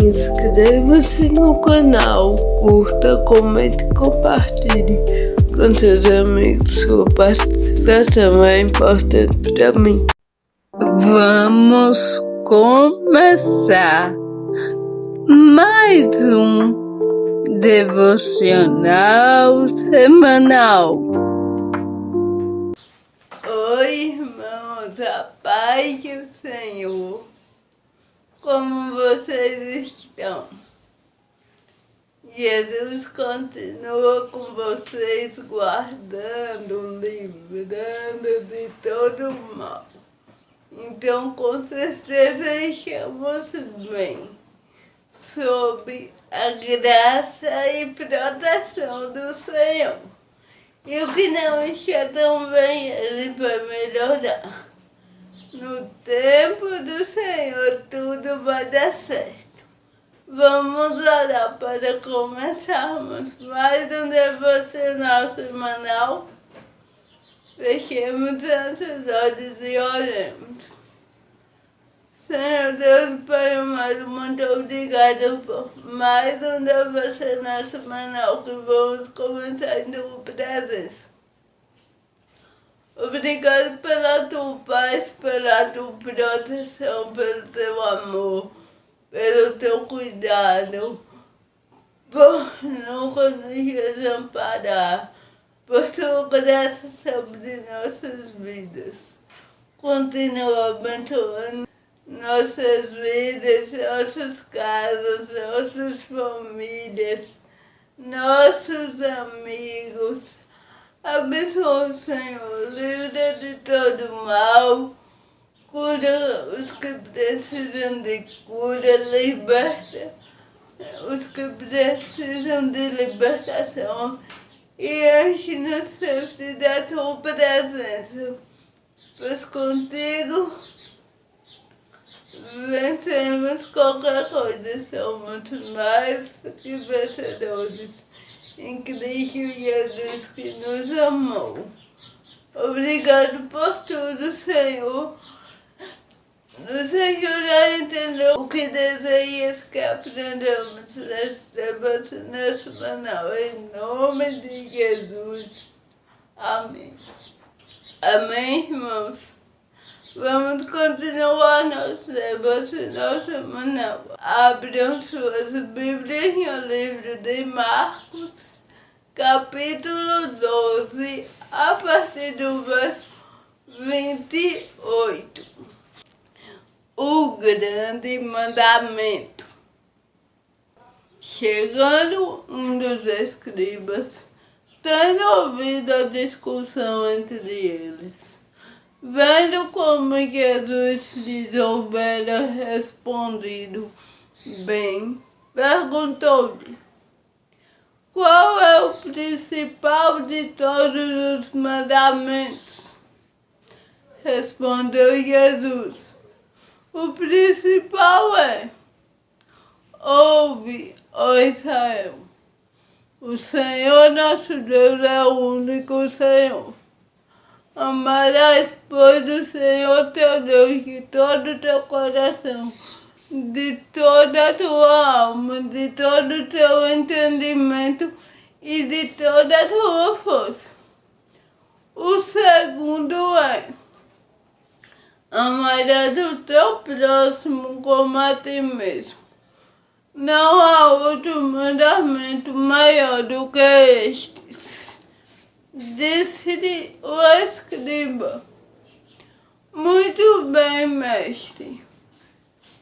Inscreva-se no canal, curta, comente e compartilhe com seus amigos. Sua participação é importante para mim. Vamos começar mais um devocional semanal. Oi, irmãos, a paz do Senhor. Como vocês estão? Jesus continua com vocês, guardando, livrando de todo mal. Então, com certeza, estamos bem, sob a graça e proteção do Senhor. E o que não está tão bem, Ele vai melhorar. No tempo do Senhor, tudo vai dar certo. Vamos orar para começarmos mais um devocional semanal. Fechemos nossos olhos e oremos. Senhor Deus, Pai amado, muito obrigado por mais um devocional semanal que vamos começar em tua presença. Obrigado pela tua paz, pela tua proteção, pelo teu amor, pelo teu cuidado, por nunca nos desamparar, por tua graça sobre nossas vidas. Continua abençoando nossas vidas, nossas casas, nossas famílias, nossos amigos. Abençoa, Senhor, livra de todo mal, cura os que precisam de cura, liberta os que precisam de libertação e enche-nos sempre da tua presença, pois contigo vencemos qualquer coisa, somos mais que vencedores em Cristo Jesus que nos amou. Obrigado por tudo, Senhor. Nos ajuda a entender o que desejas que aprendamos nesse devocional semanal, em nome de Jesus. Amém. Amém, irmãos. Vamos continuar nosso devocional semanal. Abram suas Bíblias no livro de Marcos, capítulo 12, a partir do verso 28. O grande mandamento. Chegando um dos escribas, tendo ouvido a discussão entre eles, vendo como Jesus lhes houvera respondido bem, perguntou-lhe: qual é o principal de todos os mandamentos? Respondeu Jesus: o principal é: ouve, ó Israel, o Senhor nosso Deus é o único Senhor. Amarás, pois, o Senhor teu Deus de todo o teu coração, de toda a tua alma, de todo o teu entendimento e de toda a tua força. O segundo é: amarás o teu próximo como a ti mesmo. Não há outro mandamento maior do que estes. Disse-lhe o escriba: muito bem, mestre,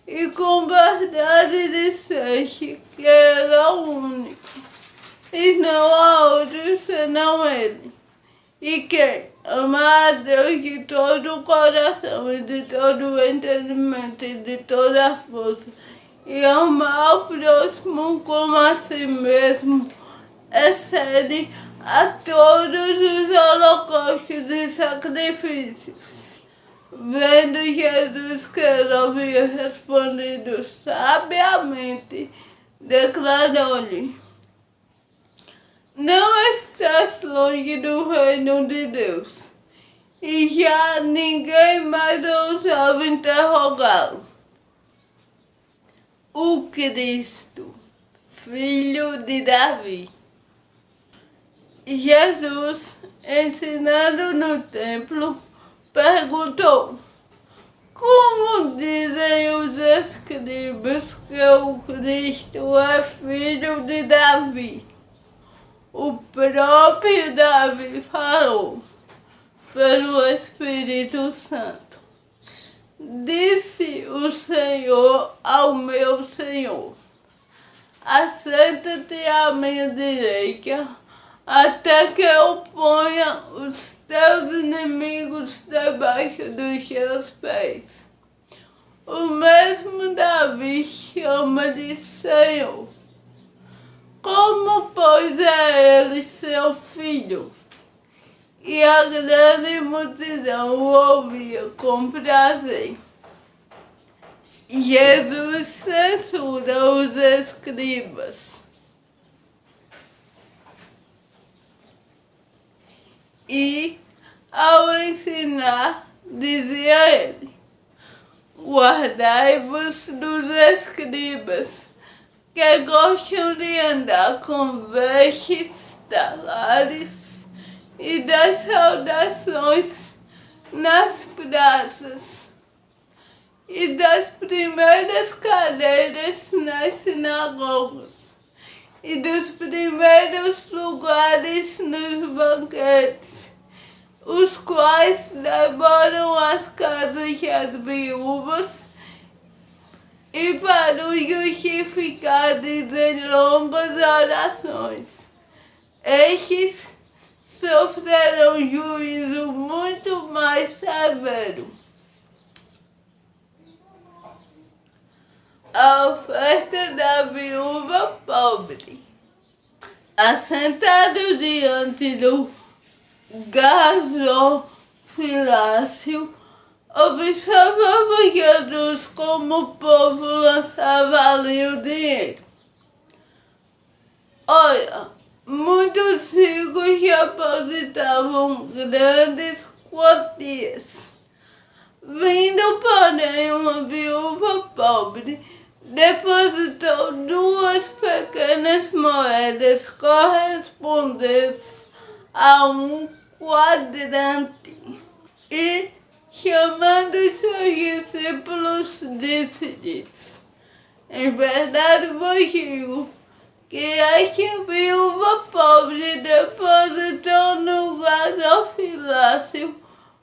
e com verdade disseste que era o único, e não há outro senão ele, e que amar a Deus de todo o coração e de todo o entendimento e de toda a força, e amar o próximo como a si mesmo, excede a todos os holocaustos e sacrifícios. Vendo Jesus que ele havia respondido sabiamente, declarou-lhe: não estás longe do reino de Deus. E já ninguém mais ousava interrogá-lo. o Cristo, filho de Davi. Jesus, ensinando no templo, perguntou: como dizem os escribas que o Cristo é filho de Davi? O próprio Davi falou pelo Espírito Santo. Disse o Senhor ao meu Senhor: assenta-te à minha direita, até que eu ponha os teus inimigos debaixo dos teus pés. O mesmo Davi chama de Senhor. Como, pois, é ele seu filho? E a grande multidão o ouvia com prazer. Jesus censura os escribas. E, ao ensinar, dizia ele: guardai-vos dos escribas, que gostam de andar com vestes talares e das saudações nas praças e das primeiras cadeiras nas sinagogas e dos primeiros lugares nos banquetes, os quais devoram as casas das viúvas e para os justificados em longas orações. Estes sofrerão juízo muito mais severo. A oferta da viúva pobre. Assentado diante do gasofilácio, observava Jesus como o povo lançava ali o dinheiro. Olha, muitos ricos depositavam grandes quantias. Vindo, porém, uma viúva pobre, depositou 2 pequenas moedas correspondentes a um quadrante. E, chamando seus discípulos, disse-lhes: em verdade vos digo que esta viúva pobre depositou no gasofilácio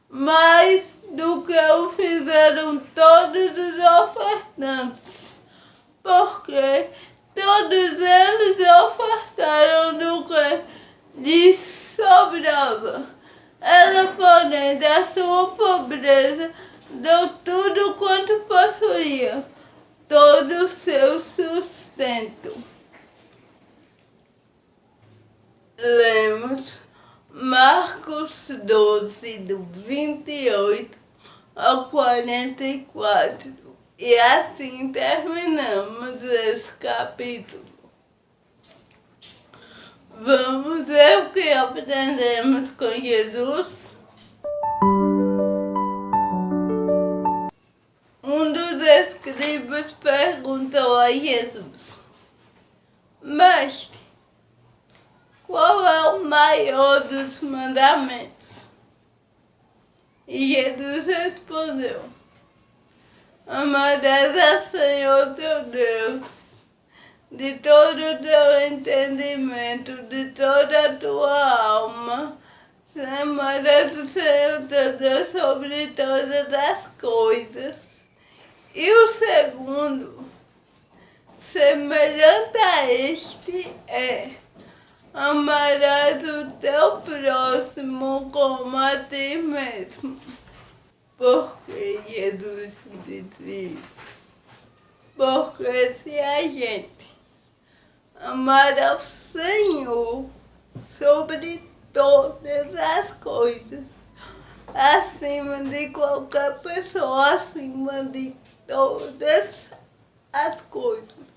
mais do que o fizeram todos os ofertantes, porque todos eles ofertaram do que lhes sobrava. Ela, porém, da sua pobreza, deu tudo quanto possuía, todo o seu sustento. Lemos Marcos 12, do 28 ao 44. E assim terminamos esse capítulo. Vamos ver o que aprendemos com Jesus? Um dos escribas perguntou a Jesus: mestre, qual é o maior dos mandamentos? E Jesus respondeu: amarás ao Senhor teu Deus de todo o teu entendimento, de toda a tua alma. Amarás o Senhor teu Deus sobre todas as coisas. E o segundo, semelhante a este, é: amarás o teu próximo como a ti mesmo. Por que Jesus disse isso? Porque se a gente amar ao Senhor sobre todas as coisas, acima de qualquer pessoa, acima de todas as coisas.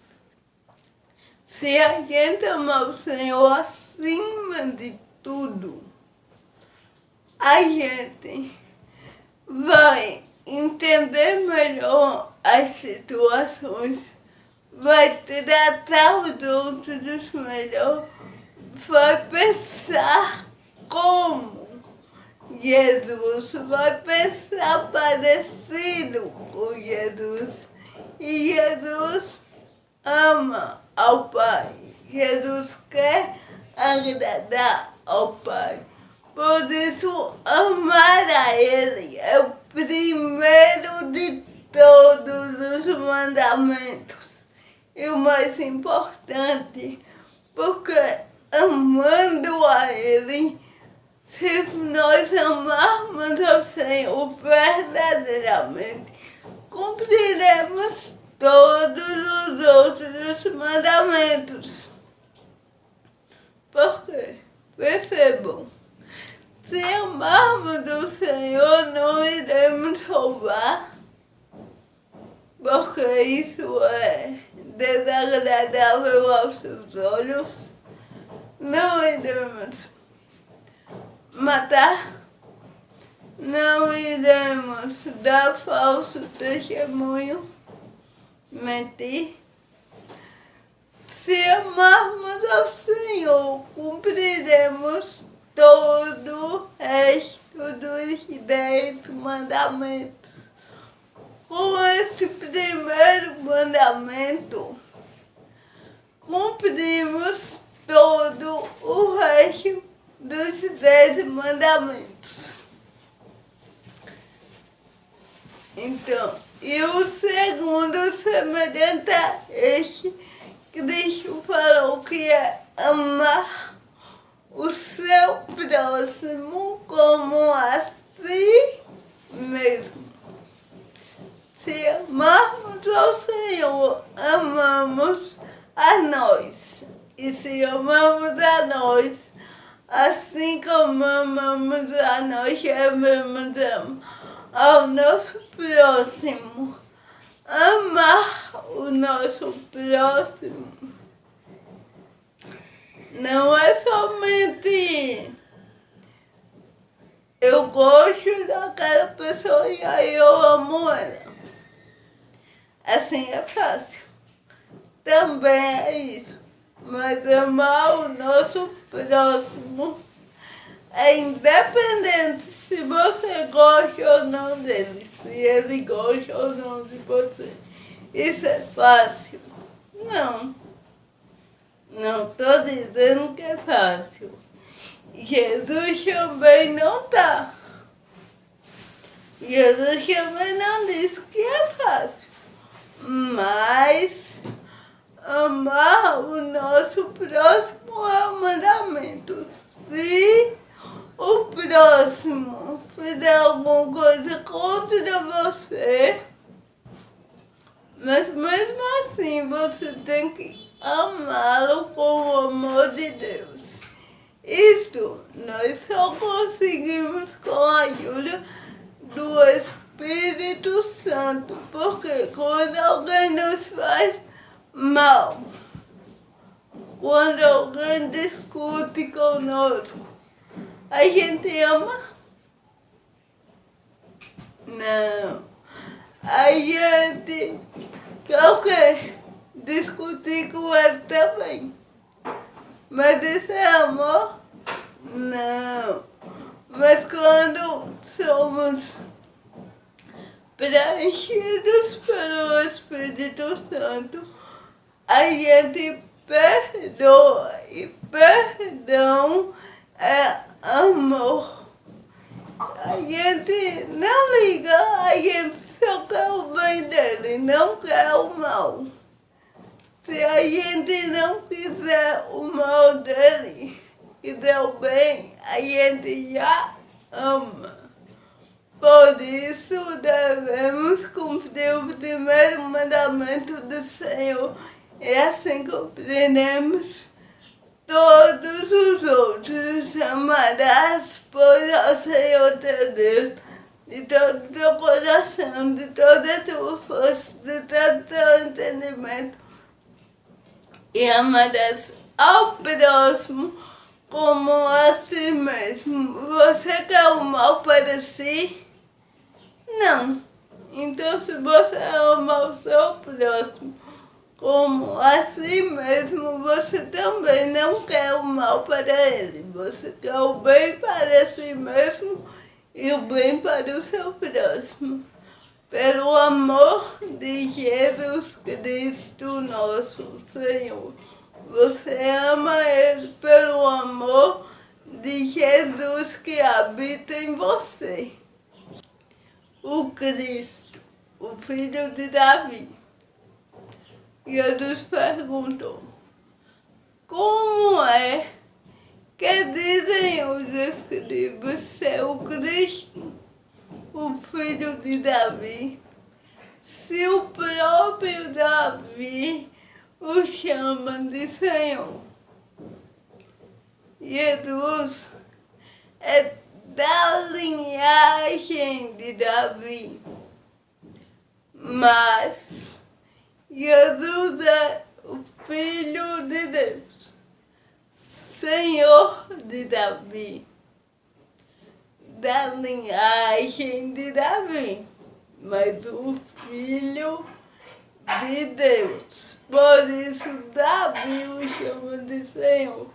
Se a gente amar o Senhor acima de tudo, a gente vai entender melhor as situações, vai tratar os outros melhor, vai pensar como Jesus, vai pensar parecido com Jesus. E Jesus ama ao Pai. Jesus quer agradar ao Pai. Por isso, amar a Ele é o primeiro de todos os mandamentos. E o mais importante, porque amando a Ele, se nós amarmos ao Senhor verdadeiramente, cumpriremos todos os outros mandamentos. Porque, percebam, se amarmos o Senhor, não iremos roubar, porque isso é desagradável aos seus olhos. Não iremos matar, não iremos dar falso testemunho, mentir. Se amarmos ao Senhor, cumpriremos todo o resto dos 10 mandamentos. Com esse primeiro mandamento, cumprimos todo o resto dos 10 mandamentos. Então, e o segundo, semelhante a este, Cristo falou que é amar o seu próximo como a si mesmo. Se amarmos ao Senhor, amamos a nós. E se amamos a nós, assim como amamos a nós, devemos amar ao nosso próximo. Amar o nosso próximo não é somente eu gosto daquela pessoa e aí eu amo ela. Assim é fácil. Também é isso. Mas amar o nosso próximo é independente se você gosta ou não dele, se ele gosta ou não de você. Isso é fácil? Não. Não estou dizendo que é fácil. Jesus também não está. Jesus também não disse que é fácil. Mas amar o nosso próximo é um mandamento. Se o próximo fizer alguma coisa contra você, mas mesmo assim você tem que amá-lo com o amor de Deus. Isso nós só conseguimos com a ajuda do Espírito Santo, porque quando alguém nos faz mal, quando alguém discute conosco, a gente ama? Não. A gente quer discutir com ele também. Mas isso é amor? Não. Mas quando somos preenchidos pelo Espírito Santo, a gente perdoa. E perdão é amor. A gente não liga, a gente só quer o bem dele, não quer o mal. Se a gente não quiser o mal dele, quiser o bem, a gente já ama. Por isso devemos cumprir o primeiro mandamento do Senhor e assim cumpriremos todos os outros. Amarás, pois, ao Senhor teu Deus de todo o teu coração, de toda a tua força, de todo o teu entendimento, e amarás ao próximo como a si mesmo. Você quer o mal para si? Não. Então, se você ama o seu próximo, como assim mesmo você também não quer o mal para ele. Você quer o bem para si mesmo e o bem para o seu próximo. Pelo amor de Jesus Cristo, nosso Senhor. Você ama Ele pelo amor de Jesus que habita em você. O Cristo, o filho de Davi. Jesus perguntou: como é que dizem os escribas ser o Cristo, o filho de Davi, se o próprio Davi o chama de Senhor? Jesus é da linhagem de Davi, mas Jesus é o Filho de Deus, Senhor de Davi, da linhagem de Davi, mas o Filho de Deus. Por isso Davi o chama de Senhor,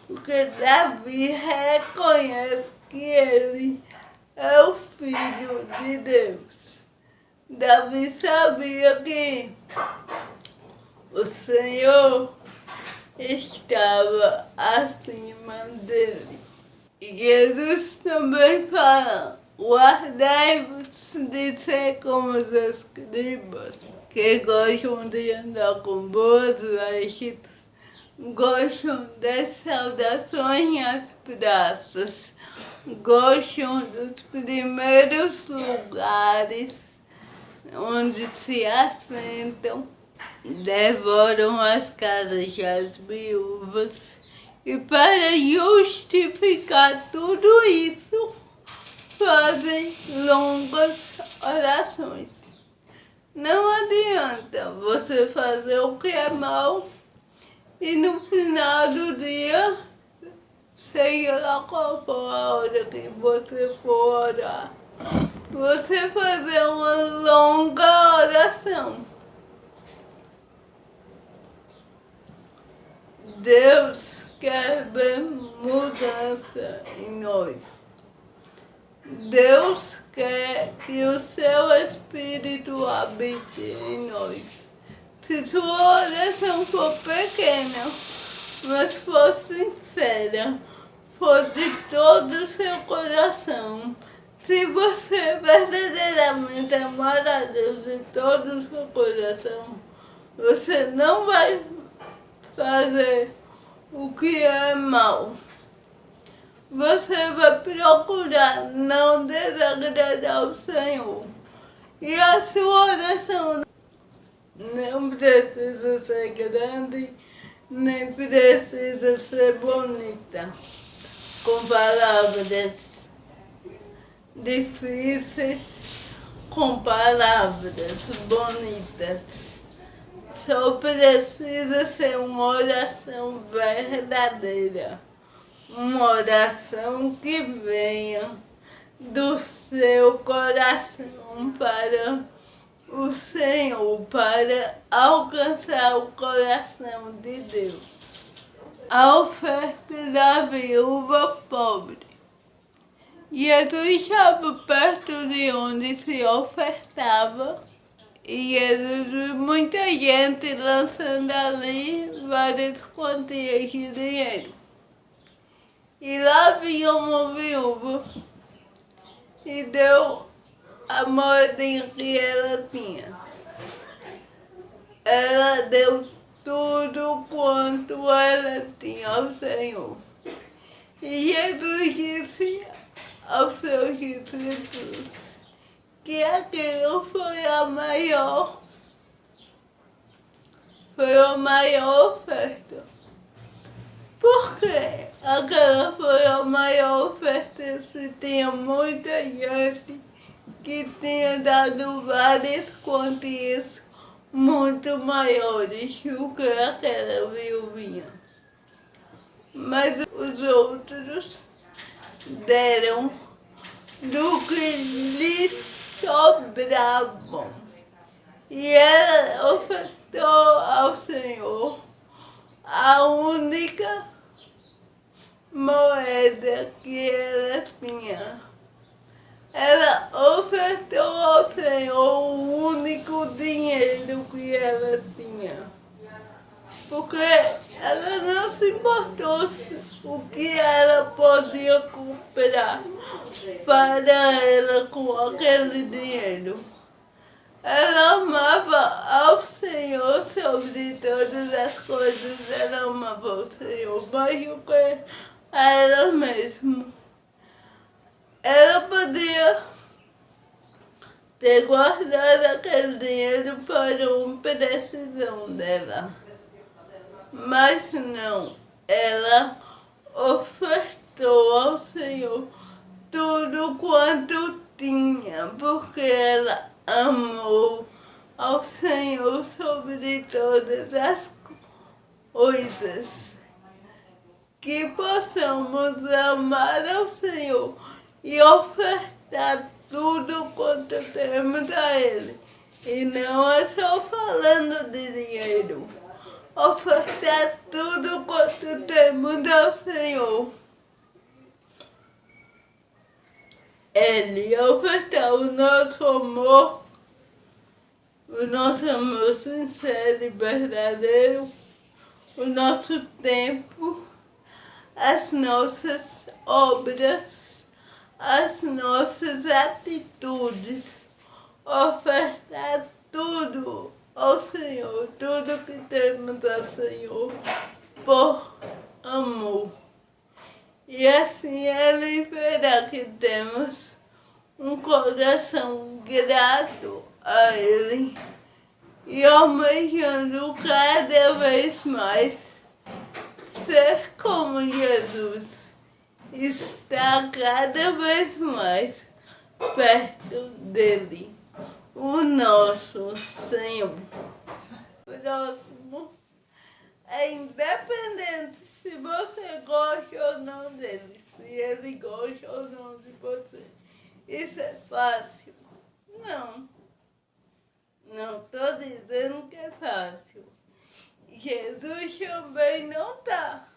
porque Davi reconhece que ele é o Filho de Deus. Davi sabia que o Senhor estava acima dele. E Jesus também fala: guardai-vos de ser como os escribas, que gostam de andar com boas vestes, gostam das saudações às praças, gostam dos primeiros lugares onde se assentam, devoram as casas das viúvas e, para justificar tudo isso, fazem longas orações. Não adianta você fazer o que é mal e no final do dia, seja lá qual for a hora que você for orar, você fazer uma longa oração. Deus quer ver mudança em nós. Deus quer que o seu Espírito habite em nós. Se sua oração for pequena, mas for sincera, for de todo o seu coração, se você verdadeiramente amar a Deus de todo o seu coração, você não vai fazer o que é mal. Você vai procurar não desagradar o Senhor. E a sua oração não precisa ser grande, nem precisa ser bonita, com palavras difíceis, com palavras bonitas. Só precisa ser uma oração verdadeira, uma oração que venha do seu coração para o Senhor, para alcançar o coração de Deus. A oferta da viúva pobre. Jesus estava perto de onde se ofertava e Jesus viu muita gente lançando ali várias quantias de dinheiro. E lá vinha uma viúva e deu a moedinha que ela tinha. Ela deu tudo quanto ela tinha ao Senhor. E Jesus disse aos seus discípulos que aquilo foi a maior oferta. Por que aquela foi a maior oferta se tinha muita gente que tinha dado várias quantias muito maiores do que aquela viuvinha? Mas os outros deram do que lhes sobravam. E ela ofertou ofertou ao Senhor a única moeda que ela tinha. Ela ofertou ao Senhor o único dinheiro que ela tinha. Porque ela não se importou o que ela podia comprar para ela com aquele dinheiro. Ela amava ao Senhor sobre todas as coisas. Ela amava o Senhor mais do que a ela mesma. Ela podia ter guardado aquele dinheiro para uma precisão dela. Mas não, ela ofertou ao Senhor tudo quanto tinha, porque ela amou ao Senhor sobre todas as coisas. Que possamos amar ao Senhor e ofertar tudo quanto temos a Ele. E não é só falando de dinheiro. Ofertar tudo quanto temos ao Senhor. Ele ofertar o nosso amor sincero e verdadeiro, o nosso tempo, as nossas obras, as nossas atitudes, ofertar tudo ao Senhor, tudo que temos ao Senhor, por amor. E assim Ele verá que temos um coração grato a Ele e almejando cada vez mais ser como Jesus, estar cada vez mais perto dele, o nosso Senhor. Próximo, é independente se você gosta ou não dele, se ele gosta ou não de você. Isso é fácil? Não. Não estou dizendo que é fácil. Jesus também não está.